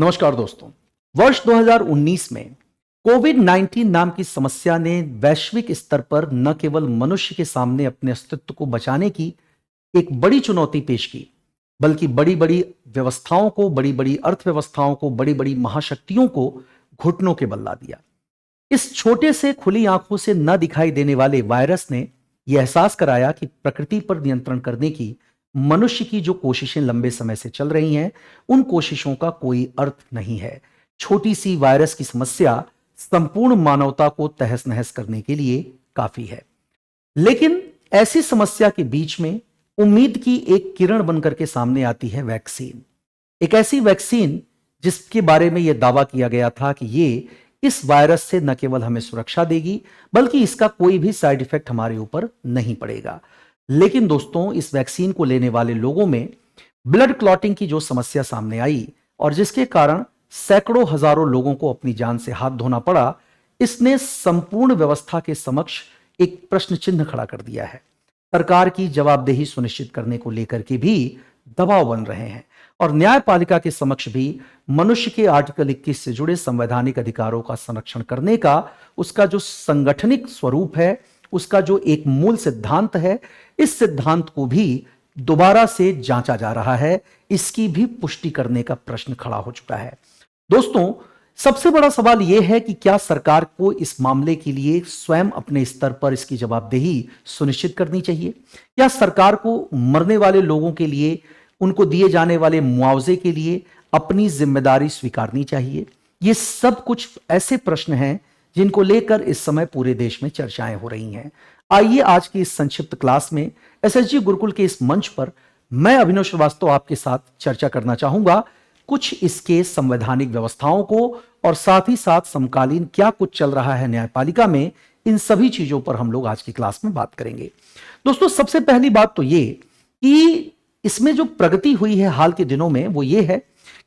नमस्कार दोस्तों। वर्ष 2019 में कोविड-19 नाम की समस्या ने वैश्विक स्तर पर न केवल मनुष्य के सामने अपने अस्तित्व को बचाने की एक बड़ी चुनौती पेश की, बल्कि बड़ी-बड़ी व्यवस्थाओं को, बड़ी-बड़ी अर्थव्यवस्थाओं को, बड़ी-बड़ी महाशक्तियों को घुटनों के बल ला दिया। इस छोटे से खुली आंखों से न दिखाई देने वाले वायरस ने यह एहसास कराया कि प्रकृति पर नियंत्रण करने की मनुष्य की जो कोशिशें लंबे समय से चल रही हैं, उन कोशिशों का कोई अर्थ नहीं है। छोटी सी वायरस की समस्या संपूर्ण मानवता को तहस नहस करने के लिए काफी है। लेकिन ऐसी समस्या के बीच में उम्मीद की एक किरण बनकर के सामने आती है वैक्सीन। एक ऐसी वैक्सीन जिसके बारे में यह दावा किया गया था कि ये इस वायरस से न केवल हमें सुरक्षा देगी, बल्कि इसका कोई भी साइड इफेक्ट हमारे ऊपर नहीं पड़ेगा। लेकिन दोस्तों, इस वैक्सीन को लेने वाले लोगों में ब्लड क्लॉटिंग की जो समस्या सामने आई और जिसके कारण सैकड़ों हजारों लोगों को अपनी जान से हाथ धोना पड़ा, इसने संपूर्ण व्यवस्था के समक्ष एक प्रश्न चिन्ह खड़ा कर दिया है। सरकार की जवाबदेही सुनिश्चित करने को लेकर के भी दबाव बन रहे हैं और न्यायपालिका के समक्ष भी मनुष्य के आर्टिकल 21 से जुड़े संवैधानिक अधिकारों का संरक्षण करने का उसका जो संगठनिक स्वरूप है, उसका जो एक मूल सिद्धांत है, इस सिद्धांत को भी दोबारा से जांचा जा रहा है। इसकी भी पुष्टि करने का प्रश्न खड़ा हो चुका है। दोस्तों, सबसे बड़ा सवाल यह है कि क्या सरकार को इस मामले के लिए स्वयं अपने स्तर पर इसकी जवाबदेही सुनिश्चित करनी चाहिए? क्या सरकार को मरने वाले लोगों के लिए, उनको दिए जाने वाले मुआवजे के लिए अपनी जिम्मेदारी स्वीकारनी चाहिए? ये सब कुछ ऐसे प्रश्न हैं जिनको लेकर इस समय पूरे देश में चर्चाएं हो रही हैं। आइए आज की इस संक्षिप्त क्लास में एसएसजी गुरुकुल के इस मंच पर मैं अभिनव श्रीवास्तव आपके साथ चर्चा करना चाहूंगा कुछ इसके संवैधानिक व्यवस्थाओं को और साथ ही साथ समकालीन क्या कुछ चल रहा है न्यायपालिका में। इन सभी चीजों पर हम लोग आज की क्लास में बात करेंगे। दोस्तों, सबसे पहली बात तो ये कि इसमें जो प्रगति हुई है हाल के दिनों में, वो ये है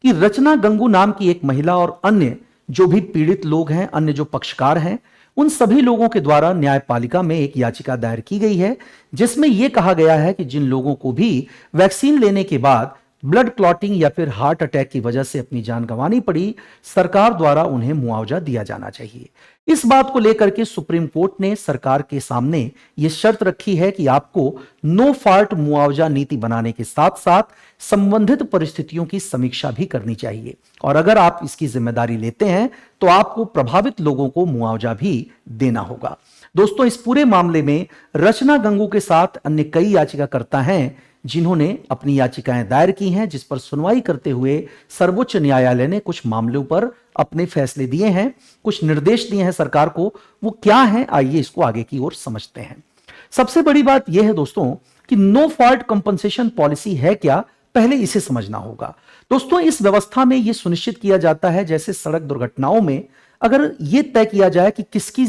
कि रचना गंगू नाम की एक महिला और अन्य जो भी पीड़ित लोग हैं, अन्य जो पक्षकार हैं, उन सभी लोगों के द्वारा न्यायपालिका में एक याचिका दायर की गई है, जिसमें यह कहा गया है कि जिन लोगों को भी वैक्सीन लेने के बाद ब्लड क्लॉटिंग या फिर हार्ट अटैक की वजह से अपनी जान गंवानी पड़ी, सरकार द्वारा उन्हें मुआवजा दिया जाना चाहिए। इस बात को लेकर के सुप्रीम कोर्ट ने सरकार के सामने यह शर्त रखी है कि आपको नो फॉल्ट मुआवजा नीति बनाने के साथ साथ संबंधित परिस्थितियों की समीक्षा भी करनी चाहिए और अगर आप इसकी जिम्मेदारी लेते हैं तो आपको प्रभावित लोगों को मुआवजा भी देना होगा। दोस्तों, इस पूरे मामले में रचना गंगू के साथ अन्य कई याचिकाकर्ता हैं जिन्होंने अपनी याचिकाएं दायर की हैं, जिस पर सुनवाई करते हुए सर्वोच्च न्यायालय ने कुछ मामलों पर अपने फैसले दिए हैं, कुछ निर्देश दिए हैं सरकार को। वो क्या है, आइए इसको आगे की ओर समझते हैं। सबसे बड़ी बात यह है दोस्तों कि नो फॉल्ट कंपनसेशन पॉलिसी है क्या, पहले इसे समझना होगा। दोस्तों, इस व्यवस्था में यह सुनिश्चित किया जाता है, जैसे सड़क दुर्घटनाओं में अगर यह तय किया जाए कि किसकी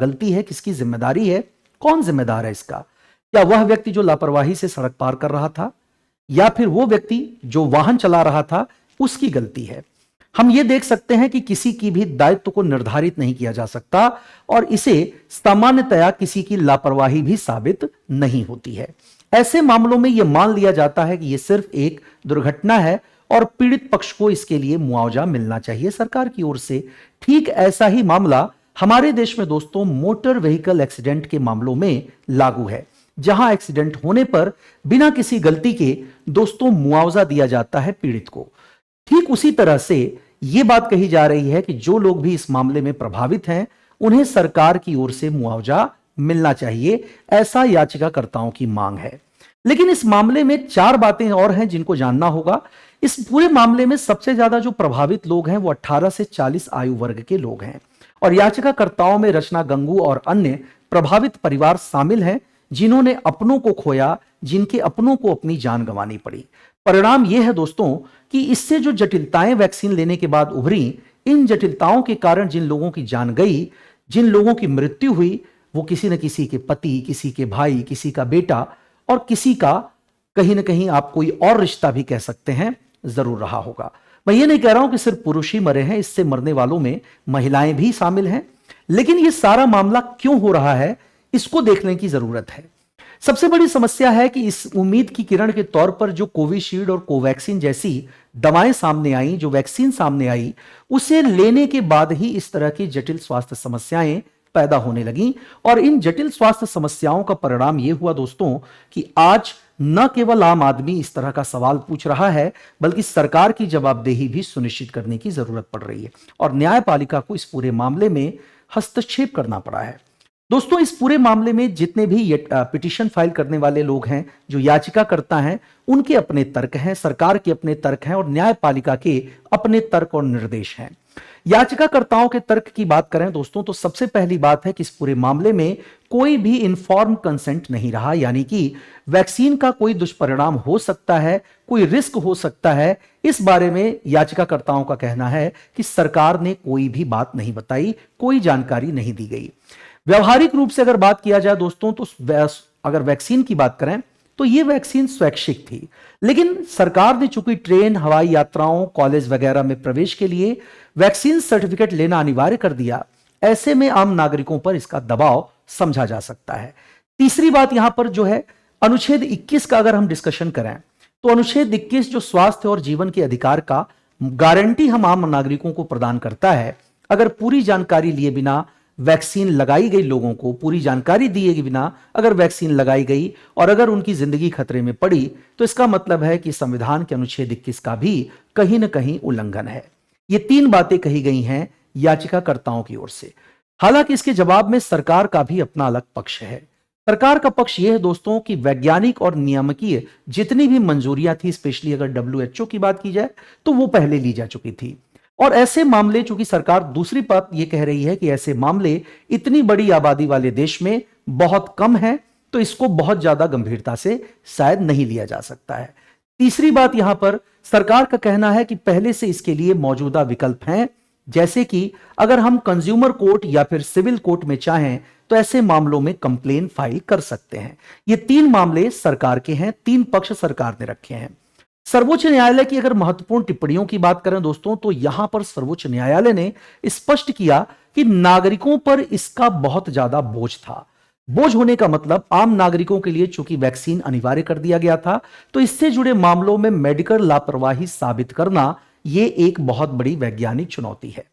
गलती है, किसकी जिम्मेदारी है, कौन जिम्मेदार है इसका, क्या वह व्यक्ति जो लापरवाही से सड़क पार कर रहा था या फिर वो व्यक्ति जो वाहन चला रहा था, उसकी गलती है। हम ये देख सकते हैं कि किसी की भी दायित्व को निर्धारित नहीं किया जा सकता और इसे सामान्यतया किसी की लापरवाही भी साबित नहीं होती है। ऐसे मामलों में यह मान लिया जाता है कि यह सिर्फ एक दुर्घटना है और पीड़ित पक्ष को इसके लिए मुआवजा मिलना चाहिए सरकार की ओर से। ठीक ऐसा ही मामला हमारे देश में दोस्तों मोटर व्हीकल एक्सीडेंट के मामलों में लागू है, जहां एक्सीडेंट होने पर बिना किसी गलती के दोस्तों मुआवजा दिया जाता है पीड़ित को। ठीक उसी तरह से यह बात कही जा रही है कि जो लोग भी इस मामले में प्रभावित हैं, उन्हें सरकार की ओर से मुआवजा मिलना चाहिए, ऐसा याचिकाकर्ताओं की मांग है। लेकिन इस मामले में चार बातें और हैं जिनको जानना होगा। इस पूरे मामले में सबसे ज्यादा जो प्रभावित लोग हैं वो 18 से 40 आयु वर्ग के लोग हैं और याचिकाकर्ताओं में रचना गंगू और अन्य प्रभावित परिवार शामिल हैं जिन्होंने अपनों को खोया, जिनके अपनों को अपनी जान गंवानी पड़ी। परिणाम यह है दोस्तों कि इससे जो जटिलताएं वैक्सीन लेने के बाद उभरी, इन जटिलताओं के कारण जिन लोगों की जान गई, जिन लोगों की मृत्यु हुई, वो किसी न किसी के पति, किसी के भाई, किसी का बेटा और किसी का कहीं ना कहीं आप कोई और रिश्ता भी कह सकते हैं, जरूर रहा होगा। मैं ये नहीं कह रहा हूं कि सिर्फ पुरुष ही मरे हैं, इससे मरने वालों में महिलाएं भी शामिल हैं। लेकिन ये सारा मामला क्यों हो रहा है, इसको देखने की जरूरत है। सबसे बड़ी समस्या है कि इस उम्मीद की किरण के तौर पर जो कोविशील्ड और कोवैक्सीन जैसी दवाएं सामने आई, जो वैक्सीन सामने आई, उसे लेने के बाद ही इस तरह की जटिल स्वास्थ्य समस्याएं पैदा होने लगी। और इन जटिल स्वास्थ्य समस्याओं का परिणाम यह हुआ दोस्तों कि आज न केवल आम आदमी इस तरह का सवाल पूछ रहा है, बल्कि सरकार की जवाबदेही भी सुनिश्चित करने की जरूरत पड़ रही है और न्यायपालिका को इस पूरे मामले में हस्तक्षेप करना पड़ा है। दोस्तों, इस पूरे मामले में जितने भी पिटीशन फाइल करने वाले लोग हैं, जो याचिका करता हैं, उनके अपने तर्क हैं, सरकार के अपने तर्क हैं और न्यायपालिका के अपने तर्क और निर्देश हैं। याचिकाकर्ताओं के तर्क की बात करें दोस्तों, तो सबसे पहली बात है कि इस पूरे मामले में कोई भी इन्फॉर्म कंसेंट नहीं रहा, यानी कि वैक्सीन का कोई दुष्परिणाम हो सकता है, कोई रिस्क हो सकता है, इस बारे में याचिकाकर्ताओं का कहना है कि सरकार ने कोई भी बात नहीं बताई, कोई जानकारी नहीं दी गई। व्यवहारिक रूप से अगर बात किया जाए दोस्तों, तो अगर वैक्सीन की बात करें तो यह वैक्सीन स्वैच्छिक थी, लेकिन सरकार ने चूंकि ट्रेन, हवाई यात्राओं, कॉलेज वगैरह में प्रवेश के लिए वैक्सीन सर्टिफिकेट लेना अनिवार्य कर दिया, ऐसे में आम नागरिकों पर इसका दबाव समझा जा सकता है। तीसरी बात यहां पर जो है, अनुच्छेद 21 का अगर हम डिस्कशन करें तो अनुच्छेद 21 जो स्वास्थ्य और जीवन के अधिकार का गारंटी हम आम नागरिकों को प्रदान करता है, अगर पूरी जानकारी लिए बिना वैक्सीन लगाई गई, लोगों को पूरी जानकारी दिए बिना अगर वैक्सीन लगाई गई और अगर उनकी जिंदगी खतरे में पड़ी, तो इसका मतलब है कि संविधान के अनुच्छेद 21 का भी कहीं ना कहीं उल्लंघन है। ये तीन बातें कही गई हैं याचिकाकर्ताओं की ओर से। हालांकि इसके जवाब में सरकार का भी अपना अलग पक्ष है। सरकार का पक्ष यह है दोस्तों कि वैज्ञानिक और नियामकीय जितनी भी मंजूरियां थी, स्पेशली अगर WHO की बात की जाए, तो वो पहले ली जा चुकी थी। और ऐसे मामले, चूंकि सरकार दूसरी बात यह कह रही है कि ऐसे मामले इतनी बड़ी आबादी वाले देश में बहुत कम है, तो इसको बहुत ज्यादा गंभीरता से शायद नहीं लिया जा सकता है। तीसरी बात यहां पर सरकार का कहना है कि पहले से इसके लिए मौजूदा विकल्प हैं, जैसे कि अगर हम कंज्यूमर कोर्ट या फिर सिविल कोर्ट में चाहें तो ऐसे मामलों में कंप्लेन फाइल कर सकते हैं। ये तीन मामले सरकार के हैं, तीन पक्ष सरकार ने रखे हैं। सर्वोच्च न्यायालय की अगर महत्वपूर्ण टिप्पणियों की बात करें दोस्तों, तो यहां पर सर्वोच्च न्यायालय ने स्पष्ट किया कि नागरिकों पर इसका बहुत ज्यादा बोझ था। बोझ होने का मतलब आम नागरिकों के लिए चूंकि वैक्सीन अनिवार्य कर दिया गया था, तो इससे जुड़े मामलों में मेडिकल लापरवाही साबित करना यह एक बहुत बड़ी वैज्ञानिक चुनौती है।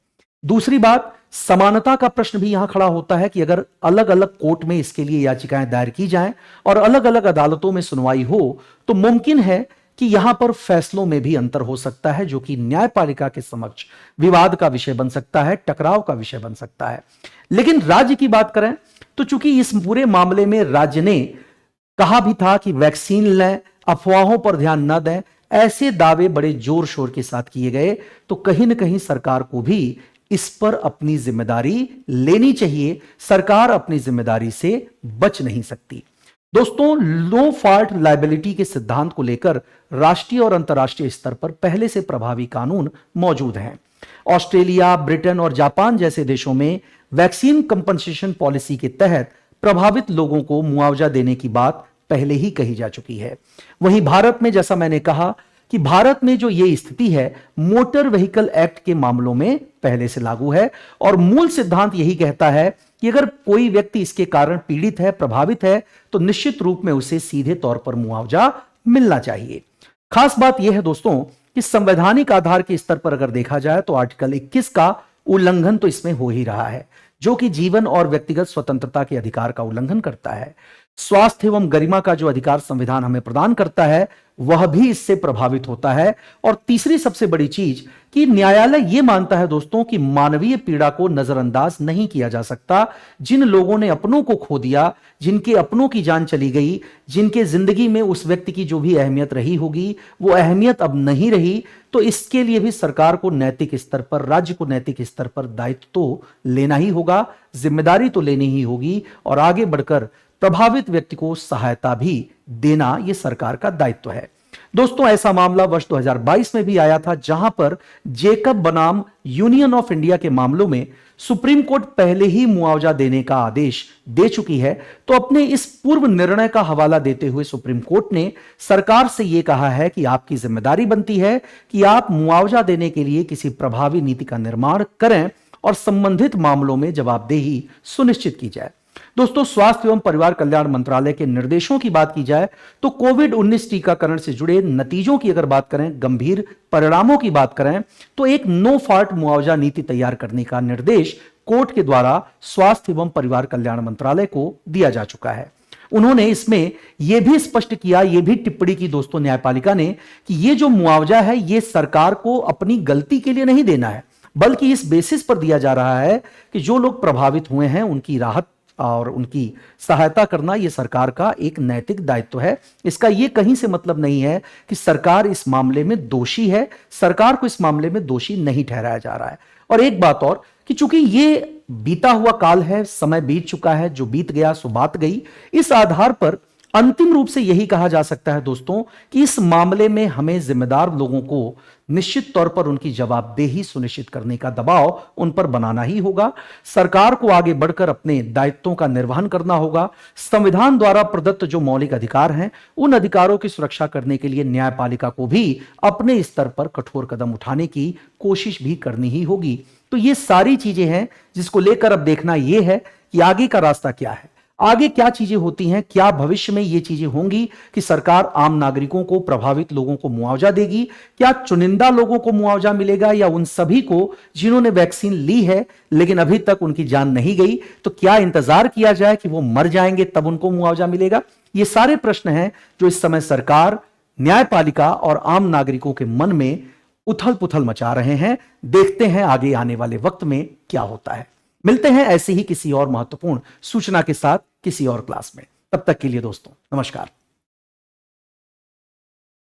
दूसरी बात, समानता का प्रश्न भी यहां खड़ा होता है कि अगर अलग अलग कोर्ट में इसके लिए याचिकाएं दायर की जाएं और अलग अलग अदालतों में सुनवाई हो, तो मुमकिन है कि यहां पर फैसलों में भी अंतर हो सकता है, जो कि न्यायपालिका के समक्ष विवाद का विषय बन सकता है, टकराव का विषय बन सकता है। लेकिन राज्य की बात करें तो चूंकि इस पूरे मामले में राज्य ने कहा भी था कि वैक्सीन लें, अफवाहों पर ध्यान न दें, ऐसे दावे बड़े जोर शोर के साथ किए गए, तो कहीं ना कहीं सरकार को भी इस पर अपनी जिम्मेदारी लेनी चाहिए। सरकार अपनी जिम्मेदारी से बच नहीं सकती। दोस्तों, नो फॉल्ट लायबिलिटी के सिद्धांत को लेकर राष्ट्रीय और अंतर्राष्ट्रीय स्तर पर पहले से प्रभावी कानून मौजूद हैं। ऑस्ट्रेलिया, ब्रिटेन और जापान जैसे देशों में वैक्सीन कंपनसेशन पॉलिसी के तहत प्रभावित लोगों को मुआवजा देने की बात पहले ही कही जा चुकी है। वहीं भारत में, जैसा मैंने कहा कि भारत में जो ये स्थिति है, मोटर व्हीकल एक्ट के मामलों में पहले से लागू है और मूल सिद्धांत यही कहता है कि अगर कोई व्यक्ति इसके कारण पीड़ित है, प्रभावित है, तो निश्चित रूप में उसे सीधे तौर पर मुआवजा मिलना चाहिए। खास बात यह है दोस्तों कि संवैधानिक आधार के स्तर पर अगर देखा जाए तो आर्टिकल 21 का उल्लंघन तो इसमें हो ही रहा है, जो कि जीवन और व्यक्तिगत स्वतंत्रता के अधिकार का उल्लंघन करता है। स्वास्थ्य एवं गरिमा का जो अधिकार संविधान हमें प्रदान करता है, वह भी इससे प्रभावित होता है। और तीसरी सबसे बड़ी चीज कि न्यायालय यह मानता है दोस्तों कि मानवीय पीड़ा को नजरअंदाज नहीं किया जा सकता। जिन लोगों ने अपनों को खो दिया, जिनके अपनों की जान चली गई, जिनके जिंदगी में उस व्यक्ति की जो भी अहमियत रही होगी, वो अहमियत अब नहीं रही, तो इसके लिए भी सरकार को नैतिक स्तर पर, राज्य को नैतिक स्तर पर दायित्व तो लेना ही होगा, जिम्मेदारी तो लेनी ही होगी और आगे बढ़कर प्रभावित व्यक्ति को सहायता भी देना यह सरकार का दायित्व है। दोस्तों, ऐसा मामला वर्ष 2022 में भी आया था, जहां पर जेकब बनाम यूनियन ऑफ इंडिया के मामलों में सुप्रीम कोर्ट पहले ही मुआवजा देने का आदेश दे चुकी है। तो अपने इस पूर्व निर्णय का हवाला देते हुए सुप्रीम कोर्ट ने सरकार से यह कहा है कि आपकी जिम्मेदारी बनती है कि आप मुआवजा देने के लिए किसी प्रभावी नीति का निर्माण करें और संबंधित मामलों में जवाबदेही सुनिश्चित की जाए। दोस्तों, स्वास्थ्य एवं परिवार कल्याण मंत्रालय के निर्देशों की बात की जाए तो कोविड-19 टीकाकरण से जुड़े नतीजों की अगर बात करें, गंभीर परिणामों की बात करें, तो एक नो फॉल्ट मुआवजा नीति तैयार करने का निर्देश कोर्ट के द्वारा स्वास्थ्य एवं परिवार कल्याण मंत्रालय को दिया जा चुका है। उन्होंने इसमें यह भी स्पष्ट किया, यह भी टिप्पणी की दोस्तों न्यायपालिका ने, कि यह जो मुआवजा है यह सरकार को अपनी गलती के लिए नहीं देना है, बल्कि इस बेसिस पर दिया जा रहा है कि जो लोग प्रभावित हुए हैं उनकी राहत और उनकी सहायता करना यह सरकार का एक नैतिक दायित्व है। इसका यह कहीं से मतलब नहीं है कि सरकार इस मामले में दोषी है। सरकार को इस मामले में दोषी नहीं ठहराया जा रहा है। और एक बात और कि चूंकि ये बीता हुआ काल है, समय बीत चुका है, जो बीत गया सो बात गई, इस आधार पर अंतिम रूप से यही कहा जा सकता है दोस्तों कि इस मामले में हमें जिम्मेदार लोगों को निश्चित तौर पर उनकी जवाबदेही सुनिश्चित करने का दबाव उन पर बनाना ही होगा। सरकार को आगे बढ़कर अपने दायित्वों का निर्वहन करना होगा। संविधान द्वारा प्रदत्त जो मौलिक अधिकार हैं, उन अधिकारों की सुरक्षा करने के लिए न्यायपालिका को भी अपने स्तर पर कठोर कदम उठाने की कोशिश भी करनी ही होगी। तो ये सारी चीजें हैं जिसको लेकर अब देखना यह है कि आगे का रास्ता क्या है, आगे क्या चीजें होती हैं, क्या भविष्य में ये चीजें होंगी कि सरकार आम नागरिकों को, प्रभावित लोगों को मुआवजा देगी, क्या चुनिंदा लोगों को मुआवजा मिलेगा या उन सभी को जिन्होंने वैक्सीन ली है लेकिन अभी तक उनकी जान नहीं गई, तो क्या इंतजार किया जाए कि वो मर जाएंगे तब उनको मुआवजा मिलेगा? ये सारे प्रश्न हैं जो इस समय सरकार, न्यायपालिका और आम नागरिकों के मन में उथल पुथल मचा रहे हैं। देखते हैं आगे आने वाले वक्त में क्या होता है। मिलते हैं ऐसे ही किसी और महत्वपूर्ण सूचना के साथ किसी और क्लास में। तब तक के लिए दोस्तों नमस्कार।